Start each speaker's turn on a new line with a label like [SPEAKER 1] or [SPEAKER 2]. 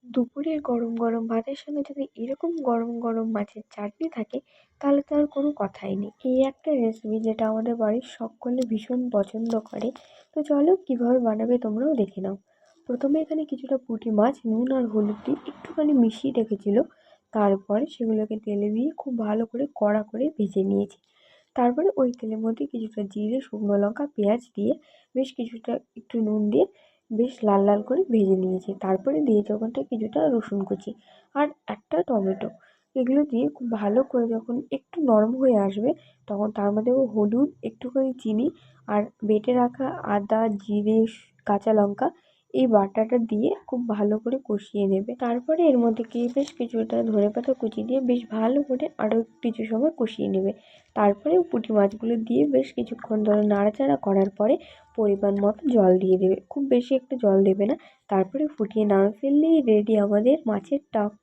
[SPEAKER 1] দুপুরের গরম গরম ভাতের সঙ্গে যদি এরকম গরম গরম মাছের চাটনি থাকে, তাহলে তো আর কোনো কথাই নেই। এই একটা রেসিপি যেটা আমাদের বাড়ির সকলে ভীষণ পছন্দ করে। তো চলো কীভাবে বানাবে তোমরাও দেখে নাও। প্রথমে এখানে কিছুটা পুঁটি মাছ নুন আর হলুদ দিয়ে একটুখানি মিশিয়ে রেখেছিল। তারপরে সেগুলোকে তেলে দিয়ে খুব ভালো করে কড়া করে ভেজে নিয়েছি। তারপরে ওই তেলের মধ্যে কিছুটা জিরে, শুকনো লঙ্কা, পেঁয়াজ দিয়ে বেশ কিছুটা একটু নুন দিয়ে বেশ লাল লাল করে ভেজে নিয়েছি। তারপরে দিয়েছি ওখানটায় কিছুটা রসুন কুচি আর একটা টমেটো। এগুলো দিয়ে খুব ভালো করে যখন একটু নরম হয়ে আসবে, তখন তার মধ্যে হলুদ, একটুখানি চিনি আর বেটে রাখা আদা, জিরে, কাঁচা লঙ্কা এই বাটাটা দিয়ে খুব ভালো করে কষিয়ে নেবে। তারপরে এর মধ্যে বেশ কিছুটা ধনেপাতা কুচি দিয়ে বেশ ভালো করে আরও কিছু সময় কষিয়ে নেবে। তারপরে পুঁটি মাছগুলো দিয়ে বেশ কিছুক্ষণ ধরে নাড়াচাড়া করার পরে পরিমাণ মতো জল দিয়ে দেবে। খুব বেশি একটা জল দেবে না। তারপরে ফুটিয়ে নামিয়ে ফেললেই রেডি আমাদের মাছের টক।